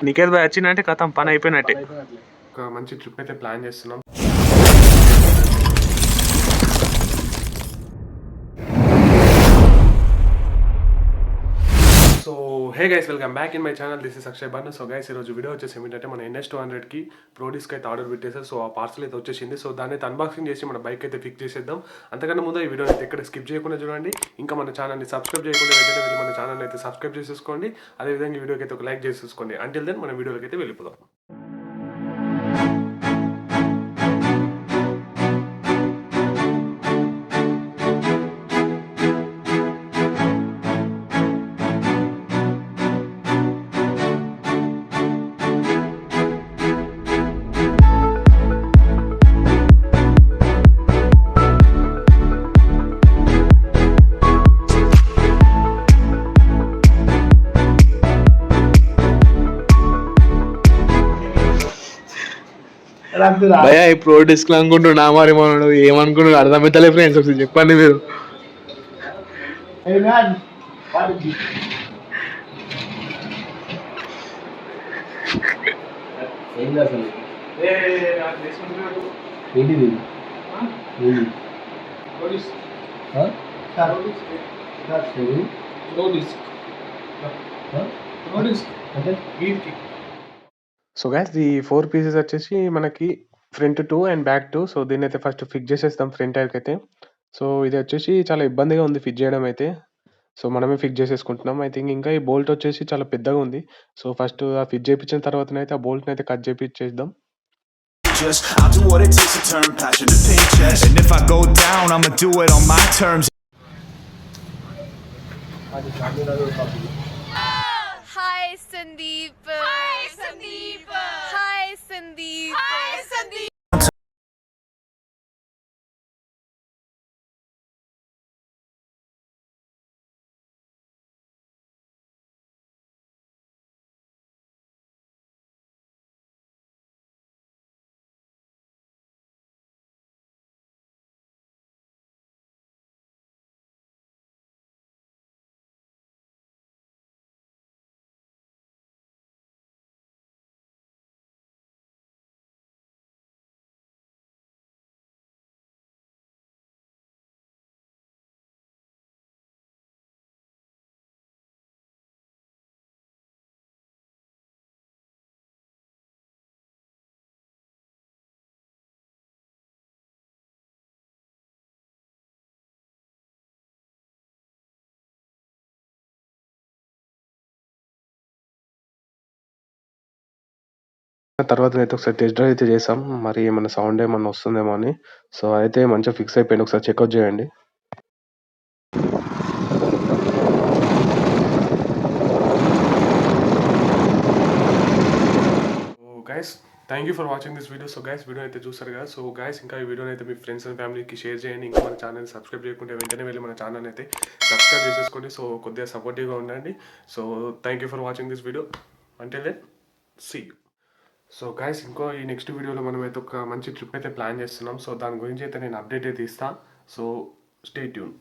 Niket bye వచ్చిందంటే కథం పని అయిపోయినట్టే. ఒక మంచి ట్రిప్ అయితే ప్లాన్ చేస్తున్నాం. So hey guys, welcome back in my channel. This is Akshay bun. So guys, ఈరోజు వీడియో వచ్చేసి ఏమిటంటే మన NS200కి ప్రో డిస్క్ అయితే ఆర్డర్ పెట్టేసారు. సో ఆ పార్సల్ అయితే వచ్చేసింది. సో దాన్ని అయితే అన్బాక్సింగ్ చేసి మన బైక్ అయితే ఫిక్స్ చేసేద్దాం. అంతకన్నా ముందు ఈ వీడియో అయితే ఎక్కడ స్కిప్ చేయకుండా చూడండి. ఇంకా మన ఛానల్ని సబ్స్క్రైబ్ చేయకుండా వెంటనే వెళ్ళి మన ఛానల్ అయితే సబ్స్క్రైబ్ చేసేసుకోండి. అదేవిధంగా ఈ వీడియోకి అయితే ఒక లైక్ చేసేసుకోండి. అంటిల్ దెన్ మన వీడియోకి అయితే వెళ్ళిపోదాం. భయ్యా ఈ ప్రో డిస్క్ అనుకుంటున్నా మరి మనడు ఏమనుకున్నాడు అర్థమైతలే ఫ్రెండ్స్. ఒకసారి చెప్పండి మీరు. సో గైస్, ఈ 4 పీసెస్ వచ్చేసి మనకి ఫ్రంట్ 2 అండ్ బ్యాక్ 2. సో దీన్ని అయితే ఫస్ట్ ఫిక్స్ చేసేస్తాం ఫ్రంట్ టైర్కి అయితే. సో ఇది వచ్చేసి చాలా ఇబ్బందిగా ఉంది ఫిక్స్ చేయడం అయితే. సో మనమే ఫిక్స్ చేసేసుకుంటున్నాం. ఐ థింక్ ఇంకా ఈ బోల్ట్ వచ్చేసి చాలా పెద్దగా ఉంది. సో ఫస్ట్ ఆ ఫిక్స్ చేయించిన తర్వాతనైతే ఆ బోల్ట్ని అయితే cut చేయించేద్దాం. I'll do what it takes to turn passion to paychecks. And if I go down, I'ma do it on my terms. Hi Sandeep. Hi Sandeep. Hi Sandeep. Hi Sandeep. తర్వాత అయితే ఒకసారి test drive అయితే చేసాం. మరి ఏమన్నా sound ఏమన్నా వస్తుందేమో అని. సో అయితే మంచిగా ఫిక్స్ అయిపోయింది. ఒకసారి చెక్అవుట్ చేయండి. Guys, thank you for watching this video. So guys, video అయితే చూస్తారు కదా. సో గైస్, ఇంకా ఈ వీడియోని అయితే మీ ఫ్రెండ్స్ అండ్ ఫ్యామిలీకి షేర్ చేయండి. ఇంకా మన ఛానల్ సబ్స్క్రైబ్ చేయకుంటే వెంటనే వెళ్ళి మన ఛానల్ అయితే సబ్స్క్రైబ్ చేసేసుకోండి. సో కొద్దిగా సపోర్టివ్గా ఉండండి. So thank you for watching this video. Until then see you. So guys, ఈ నెక్స్ట్ వీడియోలో మనం అయితే ఒక మంచి ట్రిప్ అయితే ప్లాన్ చేస్తున్నాం. సో దాని గురించి అయితే నేను అప్డేట్ అయితే ఇస్తాను. So stay tune.